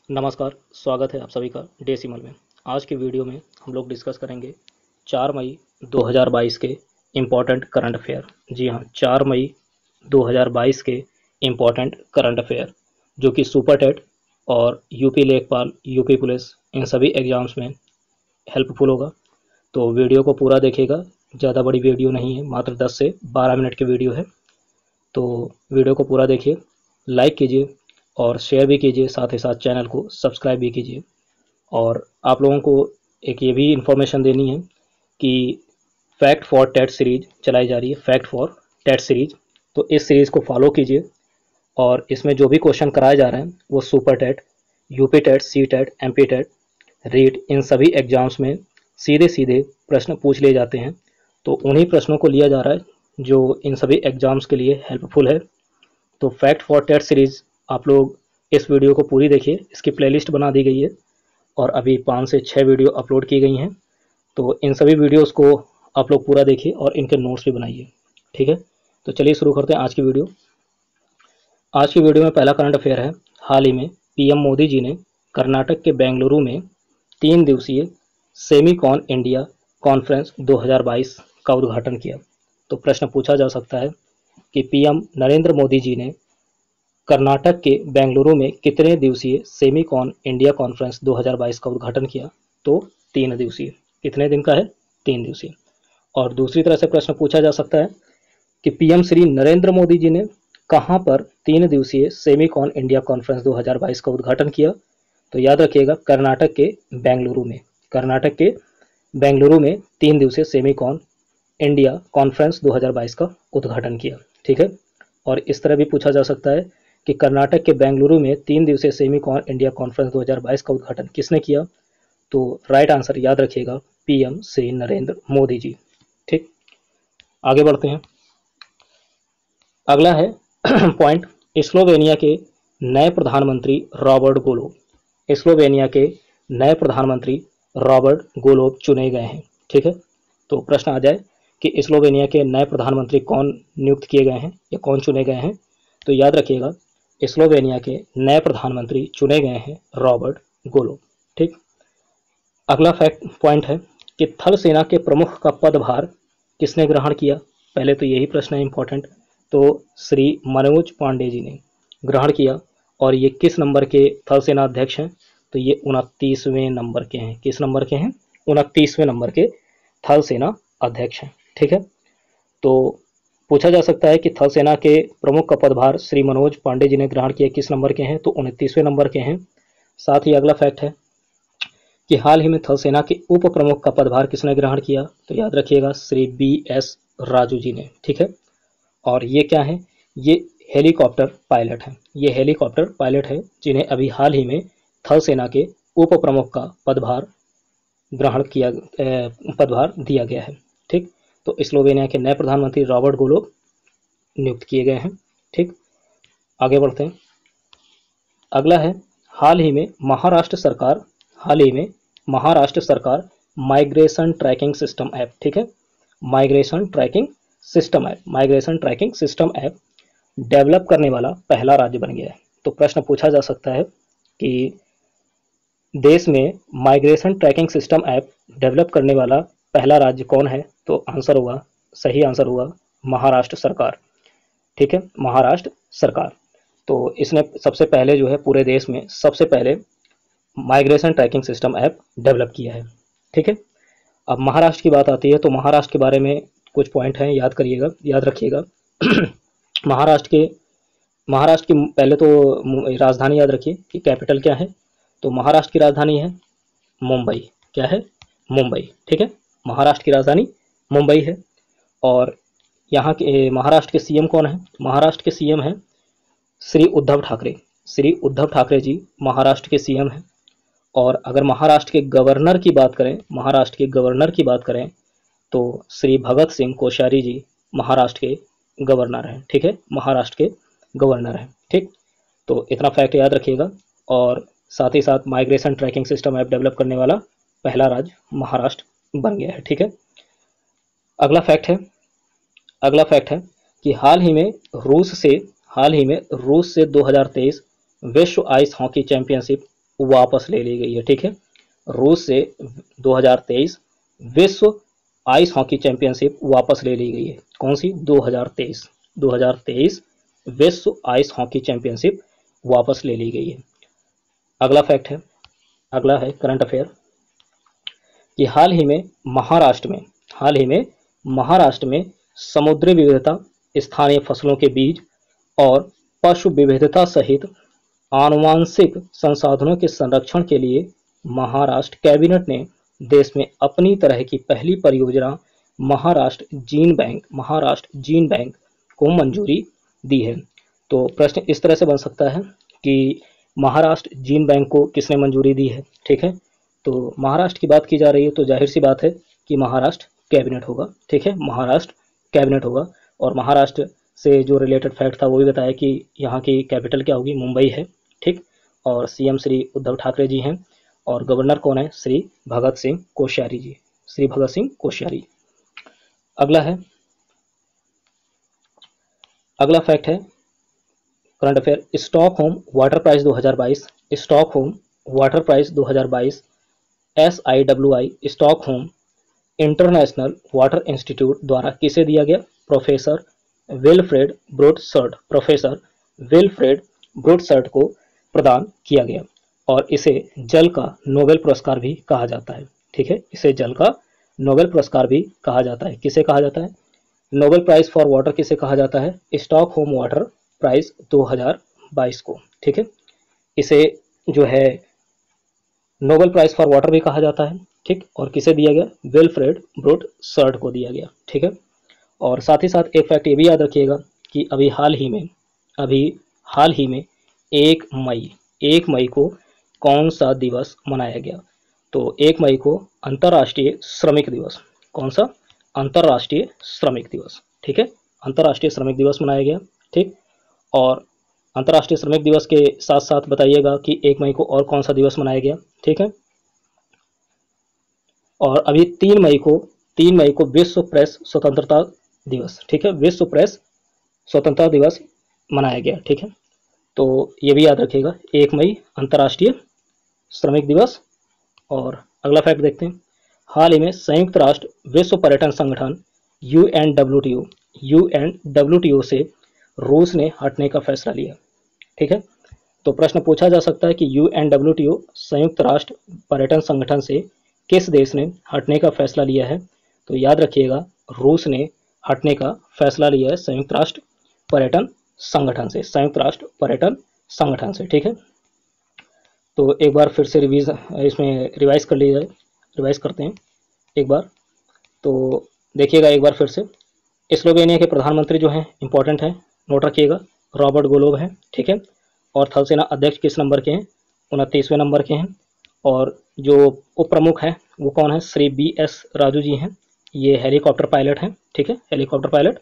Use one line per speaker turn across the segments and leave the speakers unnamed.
नमस्कार, स्वागत है आप सभी का डेसिमल में। आज की वीडियो में हम लोग डिस्कस करेंगे 4 मई 2022 के इम्पोर्टेंट करंट अफेयर। जी हाँ, 4 मई 2022 के इम्पोर्टेंट करंट अफेयर जो कि सुपर टेट और यूपी लेखपाल, यूपी पुलिस इन सभी एग्ज़ाम्स में हेल्पफुल होगा। तो वीडियो को पूरा देखिएगा, ज़्यादा बड़ी वीडियो नहीं है, मात्र 10 से 12 मिनट की वीडियो है। तो वीडियो को पूरा देखिए, लाइक कीजिए और शेयर भी कीजिए, साथ ही साथ चैनल को सब्सक्राइब भी कीजिए। और आप लोगों को एक ये भी इन्फॉर्मेशन देनी है कि फैक्ट फॉर टेट सीरीज चलाई जा रही है, फैक्ट फॉर टेट सीरीज। तो इस सीरीज़ को फॉलो कीजिए और इसमें जो भी क्वेश्चन कराए जा रहे हैं वो super TET, UP TET, C TET, M P TET, REET इन सभी एग्जाम्स में सीधे सीधे प्रश्न पूछ लिए जाते हैं। तो उन्हीं प्रश्नों को लिया जा रहा है जो इन सभी एग्जाम्स के लिए हेल्पफुल है। तो फैक्ट फॉर टेट सीरीज़ आप लोग इस वीडियो को पूरी देखिए, इसकी प्लेलिस्ट बना दी गई है और अभी 5 से 6 वीडियो अपलोड की गई हैं। तो इन सभी वीडियोस को आप लोग पूरा देखिए और इनके नोट्स भी बनाइए, ठीक है। तो चलिए शुरू करते हैं आज की वीडियो। आज की वीडियो में पहला करंट अफेयर है, हाल ही में पीएम मोदी जी ने कर्नाटक के बेंगलुरु में 3 दिवसीय सेमीकॉन इंडिया कॉन्फ्रेंस 2022 का उद्घाटन किया। तो प्रश्न पूछा जा सकता है कि पीएम नरेंद्र मोदी जी ने कर्नाटक के बेंगलुरु में कितने दिवसीय सेमीकॉन इंडिया कॉन्फ्रेंस 2022 का उद्घाटन किया? तो 3 दिवसीय। कितने दिन का है? 3 दिवसीय। और दूसरी तरह से प्रश्न पूछा जा सकता है कि पीएम श्री नरेंद्र मोदी जी ने कहां पर 3 दिवसीय सेमीकॉन इंडिया कॉन्फ्रेंस 2022 का उद्घाटन किया? तो याद रखिएगा, कर्नाटक के बेंगलुरु में। कर्नाटक के बेंगलुरु में 3 दिवसीय सेमीकॉन इंडिया कॉन्फ्रेंस 2022 का उद्घाटन किया, ठीक है। और इस तरह भी पूछा जा सकता है कि कर्नाटक के बेंगलुरु में 3 दिवसीय सेमीकॉन इंडिया कॉन्फ्रेंस 2022 का उद्घाटन किसने किया? तो राइट आंसर याद रखिएगा, पीएम श्री नरेंद्र मोदी जी, ठीक। आगे बढ़ते हैं। अगला है पॉइंट, स्लोवेनिया के नए प्रधानमंत्री रॉबर्ट गोलोब। स्लोवेनिया के नए प्रधानमंत्री रॉबर्ट गोलोब चुने गए हैं, ठीक है। तो प्रश्न आ जाए कि स्लोवेनिया के नए प्रधानमंत्री कौन नियुक्त किए गए हैं या कौन चुने गए हैं? तो याद रखिएगा, स्लोवेनिया के नए प्रधानमंत्री चुने गए हैं रॉबर्ट गोलोब, ठीक। अगला फैक्ट पॉइंट है कि थल सेना के प्रमुख का पदभार किसने ग्रहण किया? पहले तो यही प्रश्न है इंपॉर्टेंट। तो श्री मनोज पांडे जी ने ग्रहण किया। और ये किस नंबर के थल सेना अध्यक्ष हैं? तो ये 29वें नंबर के हैं। किस नंबर के हैं? 29वें नंबर के थल सेना अध्यक्ष हैं, ठीक है। तो पूछा जा सकता है कि थल सेना के प्रमुख का पदभार श्री मनोज पांडे जी ने ग्रहण किया, किस नंबर के हैं? तो 29वें नंबर के हैं। साथ ही अगला फैक्ट है कि हाल ही में थल सेना के उप प्रमुख का पदभार किसने ग्रहण किया? तो याद रखिएगा, श्री BS राजू जी ने, ठीक है। और ये क्या है? ये हेलीकॉप्टर पायलट हैं। ये हेलीकॉप्टर पायलट है जिन्हें अभी हाल ही में थल सेना के उप प्रमुख का पदभार पदभार दिया गया है, ठीक। तो स्लोवेनिया के नए प्रधानमंत्री रॉबर्ट गोलोब नियुक्त किए गए हैं, ठीक। आगे बढ़ते हैं। अगला है, हाल ही में महाराष्ट्र सरकार माइग्रेशन ट्रैकिंग सिस्टम ऐप, ठीक है। Migration tracking system app develop करने वाला पहला राज्य बन गया है। तो प्रश्न पूछा जा सकता है कि देश में migration tracking system app develop करने वाला पहला राज्य कौन है? तो सही आंसर होगा महाराष्ट्र सरकार, ठीक है, महाराष्ट्र सरकार। तो इसने सबसे पहले जो है पूरे देश में सबसे पहले migration tracking system app develop किया है, ठीक है। अब महाराष्ट्र की बात आती है तो महाराष्ट्र के बारे में कुछ पॉइंट हैं, याद रखिएगा। महाराष्ट्र की पहले तो राजधानी याद रखिए कि कैपिटल क्या है। तो महाराष्ट्र की राजधानी है मुंबई। क्या है? मुंबई, ठीक है। महाराष्ट्र की राजधानी मुंबई है। और यहाँ के महाराष्ट्र के सीएम कौन है? महाराष्ट्र के सीएम हैं श्री उद्धव ठाकरे। श्री उद्धव ठाकरे जी महाराष्ट्र के सीएम हैं। और अगर महाराष्ट्र के गवर्नर की बात करें तो श्री भगत सिंह कोश्यारी जी महाराष्ट्र के गवर्नर हैं, ठीक है, महाराष्ट्र के गवर्नर हैं, ठीक। तो इतना फैक्ट याद रखिएगा। और साथ ही साथ migration tracking system app develop करने वाला पहला राज्य महाराष्ट्र बन गया है, ठीक है। अगला फैक्ट है कि हाल ही में रूस से 2023 विश्व आइस हॉकी चैंपियनशिप वापस ले ली गई है। ठीक है, रूस से 2023 विश्व आइस हॉकी चैंपियनशिप वापस ले ली गई है। कौन सी? 2023 विश्व आइस हॉकी चैंपियनशिप वापस ले ली गई है। अगला फैक्ट है, अगला है करंट अफेयर कि हाल ही में महाराष्ट्र में समुद्री विविधता, स्थानीय फसलों के बीज और पशु विविधता सहित आनुवांशिक संसाधनों के संरक्षण के लिए महाराष्ट्र कैबिनेट ने देश में अपनी तरह की पहली परियोजना महाराष्ट्र जीन बैंक को मंजूरी दी है। तो प्रश्न इस तरह से बन सकता है कि महाराष्ट्र जीन बैंक को किसने मंजूरी दी है। ठीक है, तो महाराष्ट्र की बात की जा रही है तो जाहिर सी बात है कि महाराष्ट्र कैबिनेट होगा। ठीक है, महाराष्ट्र कैबिनेट होगा। और महाराष्ट्र से जो रिलेटेड फैक्ट था वो भी बताया कि यहाँ की कैपिटल क्या होगी, मुंबई है। ठीक, और सीएम श्री उद्धव ठाकरे जी हैं और गवर्नर कौन है, श्री भगत सिंह कोश्यारी जी, श्री भगत सिंह कोश्यारी। अगला फैक्ट है current affair, Stockholm water prize 2022, Stockholm water prize 2022 SIWI Stockholm international water institute द्वारा किसे दिया गया? प्रोफेसर विल्फ्रेड ब्रोडसर्ट को प्रदान किया गया और इसे जल का नोबेल पुरस्कार भी कहा जाता है। ठीक है, इसे जल का नोबेल पुरस्कार भी कहा जाता है। किसे कहा जाता है? नोबेल प्राइज फॉर वाटर किसे कहा जाता है? स्टॉकहोम वाटर प्राइज 2022 को। ठीक है, इसे जो है नोबेल प्राइज फॉर वाटर भी कहा जाता है। ठीक, और किसे दिया गया? विल्फ्रेड ब्रोडसर्ट को दिया गया। ठीक है, और साथ ही साथ एक फैक्ट ये भी याद रखिएगा कि अभी हाल ही में 1 मई को कौन सा दिवस मनाया गया? तो 1 मई को अंतर्राष्ट्रीय श्रमिक दिवस। कौन सा? अंतर्राष्ट्रीय श्रमिक दिवस। ठीक है, अंतर्राष्ट्रीय श्रमिक दिवस मनाया गया। ठीक, और अंतर्राष्ट्रीय श्रमिक दिवस के साथ साथ बताइएगा कि 1 मई को और कौन सा दिवस मनाया गया। ठीक है, और अभी 3 मई को विश्व प्रेस स्वतंत्रता दिवस। ठीक है, विश्व प्रेस स्वतंत्रता दिवस मनाया गया। ठीक है, तो ये भी याद रखिएगा, 1 मई अंतर्राष्ट्रीय श्रमिक दिवस। और अगला फैक्ट देखते हैं, हाल ही में संयुक्त राष्ट्र विश्व पर्यटन संगठन UNWTO से रूस ने हटने का फैसला लिया। ठीक है, तो प्रश्न पूछा जा सकता है कि UNWTO संयुक्त राष्ट्र पर्यटन संगठन से किस देश ने हटने का फैसला लिया है? तो याद रखिएगा, रूस ने हटने का फैसला लिया है संयुक्त राष्ट्र पर्यटन संगठन से, संयुक्त राष्ट्र पर्यटन संगठन से। ठीक है, तो एक बार फिर से रिवाइज करते हैं एक बार। तो देखिएगा एक बार फिर से, स्लोवेनिया के प्रधानमंत्री जो हैं इंपॉर्टेंट हैं, नोट रखिएगा, रॉबर्ट गोलोब हैं। ठीक है, और थल सेना अध्यक्ष किस नंबर के हैं? 29वें नंबर के हैं। और जो उप प्रमुख हैं वो कौन है? श्री BS राजू जी हैं, ये हेलीकॉप्टर पायलट हैं। ठीक है, हेलीकॉप्टर पायलट।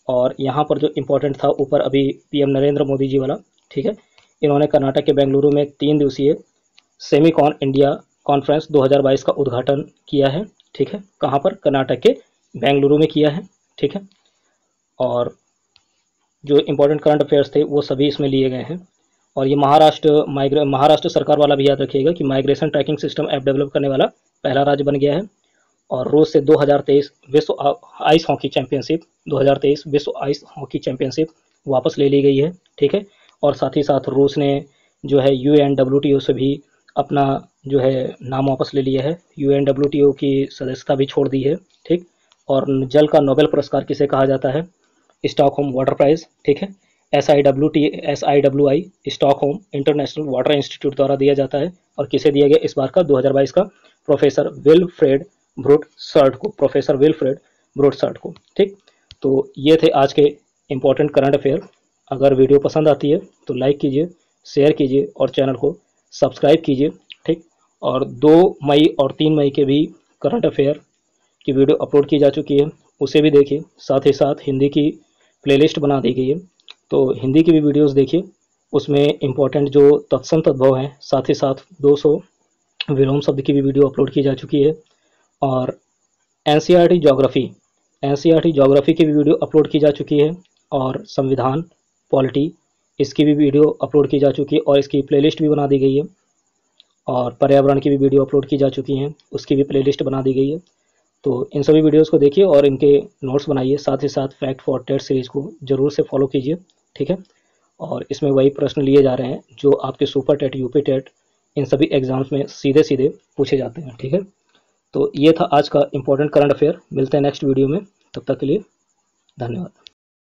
और यहाँ पर जो इम्पोर्टेंट था ऊपर अभी PM नरेंद्र मोदी जी वाला। ठीक है, इन्होंने कर्नाटक के बेंगलुरु में 3 दिवसीय सेमीकॉन इंडिया कॉन्फ्रेंस 2022 का उद्घाटन किया है। ठीक है, कहाँ पर? कर्नाटक के बेंगलुरु में किया है। ठीक है, और जो इम्पोर्टेंट करंट अफेयर्स थे वो सभी इसमें लिए गए हैं। और ये महाराष्ट्र सरकार वाला भी याद रखिएगा कि migration tracking system app develop करने वाला पहला राज्य बन गया है। और रूस से 2023 विश्व आइस हॉकी चैंपियनशिप वापस ले ली गई है। ठीक है, और साथ ही साथ रूस ने जो है UNWTO से भी अपना जो है नाम वापस ले लिया है, UNWTO की सदस्यता भी छोड़ दी है। ठीक, और जल का नोबेल पुरस्कार किसे कहा जाता है? Stockholm water prize. ठीक है, SIWI Stockholm international water institute द्वारा दिया जाता है। और किसे दिया गया इस बार का 2022 का? प्रोफेसर विल्फ्रेड ब्रोडसर्ट को। ठीक, तो ये थे आज के इम्पोर्टेंट करंट अफेयर। अगर वीडियो पसंद आती है तो लाइक कीजिए, शेयर कीजिए और चैनल को सब्सक्राइब कीजिए। ठीक, और 2 मई और 3 मई के भी करंट अफेयर की वीडियो अपलोड की जा चुकी है, उसे भी देखिए। साथ ही साथ हिंदी की प्लेलिस्ट बना दी गई है, तो हिंदी की भी वीडियोस देखिए, उसमें इम्पोर्टेंट जो तत्सम तद्भव हैं, साथ ही साथ 200 विलोम शब्द की भी वीडियो अपलोड की जा चुकी है। और NCERT ज्योग्राफी की भी वीडियो अपलोड की जा चुकी है। और संविधान पॉलिटी इसकी भी वीडियो अपलोड की जा चुकी है और इसकी प्लेलिस्ट भी बना दी गई है। और पर्यावरण की भी वीडियो अपलोड की जा चुकी हैं, उसकी भी प्लेलिस्ट बना दी गई है। तो इन सभी वीडियोस को देखिए और इनके नोट्स बनाइए, साथ ही साथ फैक्ट फॉर टेट सीरीज़ को ज़रूर से फॉलो कीजिए, ठीक है। और इसमें वही प्रश्न लिए जा रहे हैं जो आपके सुपर टेट, यूपी टेट, इन सभी एग्जाम्स में सीधे सीधे पूछे जाते हैं, ठीक है। तो ये था आज का इम्पोर्टेंट करंट अफेयर। मिलते हैं नेक्स्ट वीडियो में, तब तक के लिए धन्यवाद।